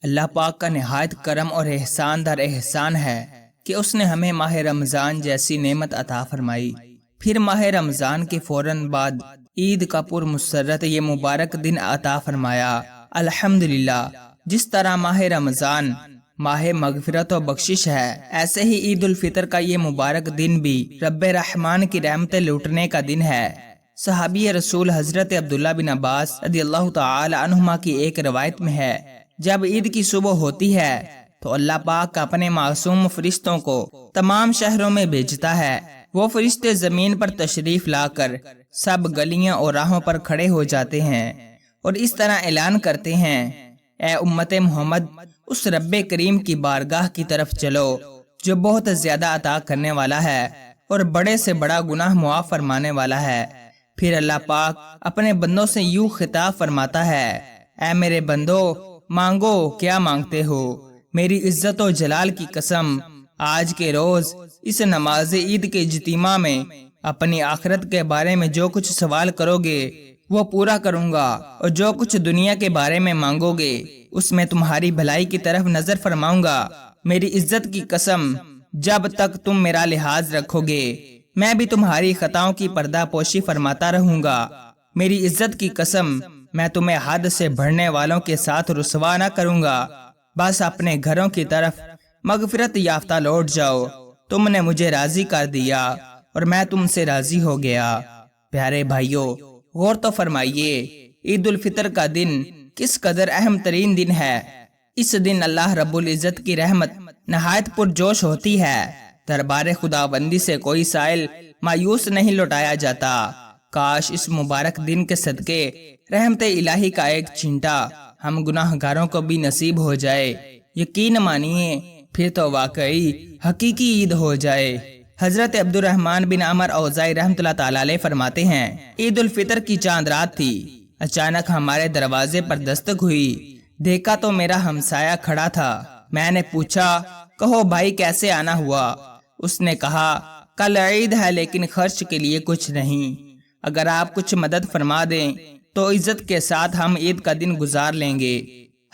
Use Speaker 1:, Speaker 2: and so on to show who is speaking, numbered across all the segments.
Speaker 1: اللہ پاک کا نہایت کرم اور احسان در احسان ہے کہ اس نے ہمیں ماہ رمضان جیسی نعمت عطا فرمائی، پھر ماہ رمضان کے فوراً بعد عید کا پر مسرت یہ مبارک دن عطا فرمایا۔ الحمدللہ، جس طرح ماہ رمضان ماہ مغفرت و بخشش ہے، ایسے ہی عید الفطر کا یہ مبارک دن بھی رب رحمان کی رحمتیں لوٹنے کا دن ہے۔ صحابی رسول حضرت عبداللہ بن عباس رضی اللہ تعالی عنہما کی ایک روایت میں ہے، جب عید کی صبح ہوتی ہے تو اللہ پاک اپنے معصوم فرشتوں کو تمام شہروں میں بھیجتا ہے۔ وہ فرشتے زمین پر تشریف لا کر سب گلیاں اور راہوں پر کھڑے ہو جاتے ہیں اور اس طرح اعلان کرتے ہیں، اے امت محمد، اس رب کریم کی بارگاہ کی طرف چلو جو بہت زیادہ عطا کرنے والا ہے اور بڑے سے بڑا گناہ معاف فرمانے والا ہے۔ پھر اللہ پاک اپنے بندوں سے یوں خطاب فرماتا ہے، اے میرے بندو، مانگو کیا مانگتے ہو، میری عزت و جلال کی قسم، آج کے روز اس نماز عید کے اجتماع میں اپنی آخرت کے بارے میں جو کچھ سوال کرو گے وہ پورا کروں گا، اور جو کچھ دنیا کے بارے میں مانگو گے اس میں تمہاری بھلائی کی طرف نظر فرماؤں گا۔ میری عزت کی قسم، جب تک تم میرا لحاظ رکھو گے میں بھی تمہاری خطاؤں کی پردہ پوشی فرماتا رہوں گا۔ میری عزت کی قسم، میں تمہیں حد سے بڑھنے والوں کے ساتھ رسوا نہ کروں گا۔ بس اپنے گھروں کی طرف مغفرت یافتہ لوٹ جاؤ، تم نے مجھے راضی کر دیا اور میں تم سے راضی ہو گیا۔ پیارے بھائیوں، غور تو فرمائیے، عید الفطر کا دن کس قدر اہم ترین دن ہے۔ اس دن اللہ رب العزت کی رحمت نہایت پرجوش ہوتی ہے۔ دربار خداوندی سے کوئی سائل مایوس نہیں لوٹایا جاتا۔ کاش اس مبارک دن کے صدقے رحمت الہی کا ایک چھینٹا ہم گناہ گاروں کو بھی نصیب ہو جائے۔ یقین مانیے، پھر تو واقعی حقیقی عید ہو جائے۔ حضرت عبد الرحمن بن عمر اوزائی رحمۃ اللہ تعالی علیہ فرماتے ہیں، عید الفطر کی چاند رات تھی، اچانک ہمارے دروازے پر دستک ہوئی، دیکھا تو میرا ہمسایہ کھڑا تھا۔ میں نے پوچھا، کہو بھائی کیسے آنا ہوا؟ اس نے کہا، کل عید ہے لیکن خرچ کے لیے کچھ نہیں، اگر آپ کچھ مدد فرما دیں تو عزت کے ساتھ ہم عید کا دن گزار لیں گے۔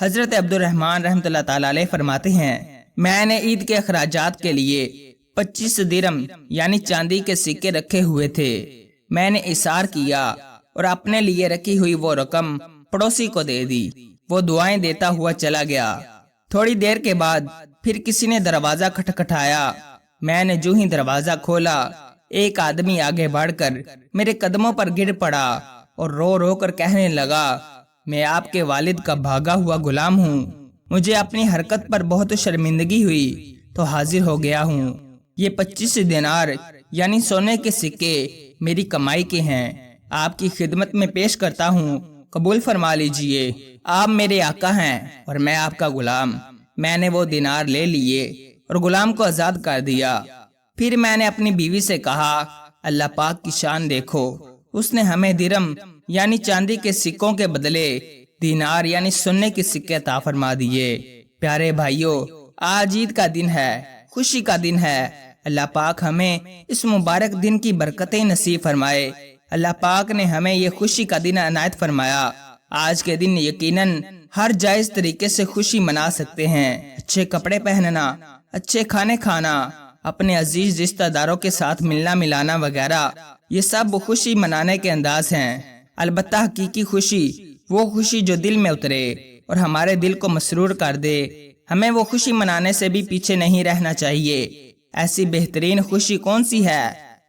Speaker 1: حضرت عبد الرحمن رحمۃ اللہ تعالی علیہ فرماتے ہیں، میں نے عید کے اخراجات کے لیے 25 درم یعنی چاندی کے سکے رکھے ہوئے تھے۔ میں نے اثار کیا اور اپنے لیے رکھی ہوئی وہ رقم پڑوسی کو دے دی۔ وہ دعائیں دیتا ہوا چلا گیا۔ تھوڑی دیر کے بعد پھر کسی نے دروازہ کھٹکھٹایا۔ میں نے جو ہی دروازہ کھولا، ایک آدمی آگے بڑھ کر میرے قدموں پر گر پڑا اور رو رو کر کہنے لگا، میں آپ کے والد کا بھاگا ہوا غلام ہوں، مجھے اپنی حرکت پر بہت شرمندگی ہوئی تو حاضر ہو گیا ہوں۔ یہ 25 دینار یعنی سونے کے سکے میری کمائی کے ہیں، آپ کی خدمت میں پیش کرتا ہوں، قبول فرما لیجئے۔ آپ میرے آقا ہیں اور میں آپ کا غلام۔ میں نے وہ دینار لے لیے اور غلام کو آزاد کر دیا۔ پھر میں نے اپنی بیوی سے کہا، اللہ پاک کی شان دیکھو، اس نے ہمیں درم یعنی چاندی کے سکوں کے بدلے دینار یعنی سونے کے سکے عطا فرما دیے۔ پیارے بھائیوں، آج عید کا دن ہے، خوشی کا دن ہے۔ اللہ پاک ہمیں اس مبارک دن کی برکتیں نصیب فرمائے۔ اللہ پاک نے ہمیں یہ خوشی کا دن عنایت فرمایا۔ آج کے دن یقیناً ہر جائز طریقے سے خوشی منا سکتے ہیں۔ اچھے کپڑے پہننا، اچھے کھانے کھانا، اپنے عزیز رشتہ داروں کے ساتھ ملنا ملانا وغیرہ، یہ سب خوشی منانے کے انداز ہیں۔ البتہ حقیقی خوشی وہ خوشی جو دل میں اترے اور ہمارے دل کو مسرور کر دے۔ ہمیں وہ خوشی منانے سے بھی پیچھے نہیں رہنا چاہیے۔ ایسی بہترین خوشی کون سی ہے؟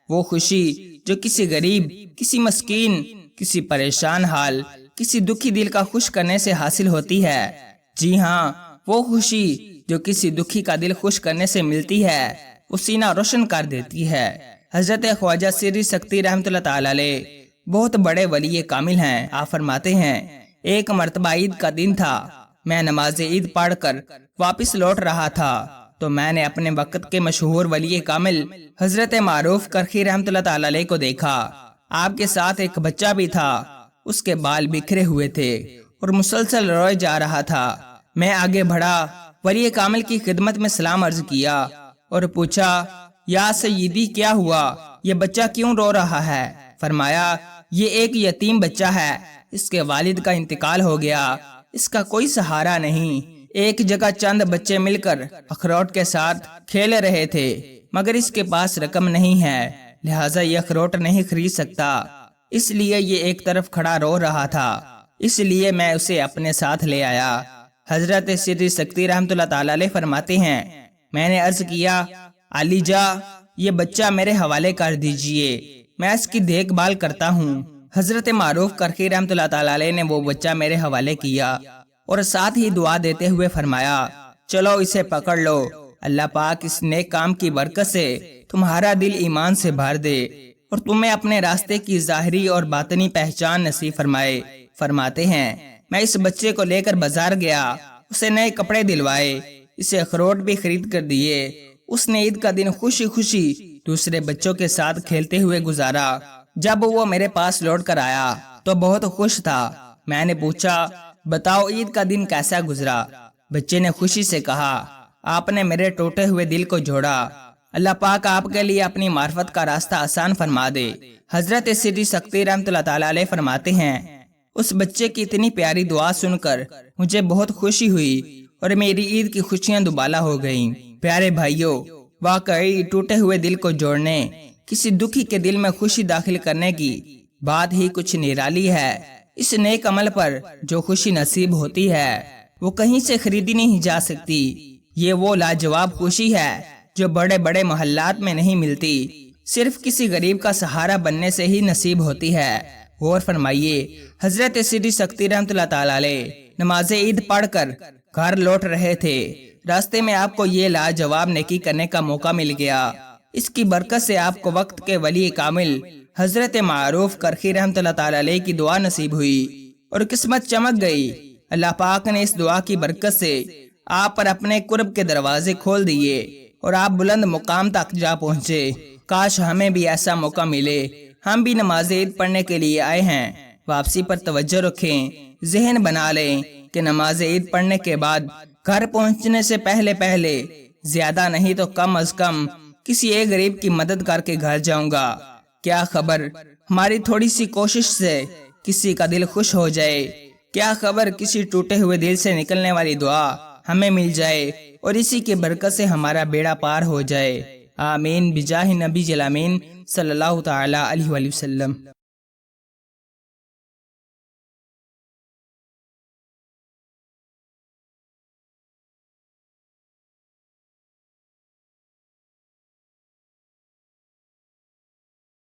Speaker 1: وہ خوشی جو کسی غریب، کسی مسکین، کسی پریشان حال، کسی دکھی دل کا خوش کرنے سے حاصل ہوتی ہے۔ جی ہاں، وہ خوشی جو کسی دکھی کا دل خوش کرنے سے ملتی ہے، وہ سینہ روشن کر دیتی ہے۔ حضرت خواجہ سری سکتی رحمۃ اللہ تعالی علیہ بہت بڑے ولی کامل ہیں۔ آپ فرماتے ہیں، ایک مرتبہ عید کا دن تھا، میں نماز عید پڑھ کر واپس لوٹ رہا تھا تو میں نے اپنے وقت کے مشہور ولی کامل حضرت معروف کرخی رحمۃ اللہ تعالی علیہ کو دیکھا۔ آپ کے ساتھ ایک بچہ بھی تھا، اس کے بال بکھرے ہوئے تھے اور مسلسل روئے جا رہا تھا۔ میں آگے بڑھا، ولی کامل کی خدمت میں سلام عرض کیا اور پوچھا، یا سیدی کیا ہوا، یہ بچہ کیوں رو رہا ہے؟ فرمایا، یہ ایک یتیم بچہ ہے، اس کے والد کا انتقال ہو گیا، اس کا کوئی سہارا نہیں، ایک جگہ چند بچے مل کر اخروٹ کے ساتھ کھیل رہے تھے، مگر اس کے پاس رقم نہیں ہے، لہٰذا یہ اخروٹ نہیں خرید سکتا، اس لیے یہ ایک طرف کھڑا رو رہا تھا، اس لیے میں اسے اپنے ساتھ لے آیا۔ حضرت سری سکتی رحمۃ اللہ تعالی علیہ فرماتے ہیں، میں نے عرض کیا، علی جا، یہ بچہ میرے حوالے کر دیجئے، میں اس کی دیکھ بھال کرتا ہوں۔ حضرت معروف کرخی رحمۃ اللہ تعالی علیہ نے وہ بچہ میرے حوالے کیا اور ساتھ ہی دعا دیتے ہوئے فرمایا، چلو اسے پکڑ لو، اللہ پاک اس نیک کام کی برکت سے تمہارا دل ایمان سے بھر دے اور تمہیں اپنے راستے کی ظاہری اور باطنی پہچان نصیب فرمائے۔ فرماتے ہیں، میں اس بچے کو لے کر بازار گیا، اسے نئے کپڑے دلوائے، اسے اخروٹ بھی خرید کر دیے۔ اس نے عید کا دن خوشی خوشی دوسرے بچوں کے ساتھ کھیلتے ہوئے گزارا۔ جب وہ میرے پاس لوٹ کر آیا تو بہت خوش تھا۔ میں نے پوچھا، بتاؤ عید کا دن کیسا گزرا؟ بچے نے خوشی سے کہا، آپ نے میرے ٹوٹے ہوئے دل کو جوڑا، اللہ پاک آپ کے لیے اپنی معرفت کا راستہ آسان فرما دے۔ حضرت سری سکتی رحمۃ اللہ تعالی علیہ فرماتے ہیں، اس بچے کی اتنی پیاری دعا سن کر مجھے بہت خوشی ہوئی اور میری عید کی خوشیاں دوبالا ہو گئیں۔ پیارے بھائیوں، واقعی ٹوٹے ہوئے دل کو جوڑنے، کسی دکھی کے دل میں خوشی داخل کرنے کی بات ہی کچھ نرالی ہے۔ اس نیک عمل پر جو خوشی نصیب ہوتی ہے وہ کہیں سے خریدی نہیں جا سکتی۔ یہ وہ لاجواب خوشی ہے جو بڑے بڑے محلات میں نہیں ملتی، صرف کسی غریب کا سہارا بننے سے ہی نصیب ہوتی ہے۔ غور فرمائیے، حضرت سری سکتی رحمۃ اللہ تعالی علیہ نماز عید پڑھ کر گھر لوٹ رہے تھے، راستے میں آپ کو یہ لاجواب نیکی کرنے کا موقع مل گیا۔ اس کی برکت سے آپ کو وقت کے ولی کامل حضرت معروف کرخی رحمۃ اللہ تعالی علیہ کی دعا نصیب ہوئی اور قسمت چمک گئی۔ اللہ پاک نے اس دعا کی برکت سے آپ پر اپنے قرب کے دروازے کھول دیے اور آپ بلند مقام تک جا پہنچے۔ کاش ہمیں بھی ایسا موقع ملے، ہم بھی نماز عید پڑھنے کے لیے آئے ہیں۔ واپسی پر توجہ رکھیں، ذہن بنا لیں کہ نماز عید پڑھنے کے بعد گھر پہنچنے سے پہلے زیادہ نہیں تو کم از کم کسی ایک غریب کی مدد کر کے گھر جاؤں گا۔ کیا خبر ہماری تھوڑی سی کوشش سے کسی کا دل خوش ہو جائے، کیا خبر کسی ٹوٹے ہوئے دل سے نکلنے والی دعا ہمیں مل جائے اور اسی کی برکت سے ہمارا بیڑا پار ہو جائے۔ آمین بجاہ نبی جلامین صلی اللہ تعالی علیہ وسلم۔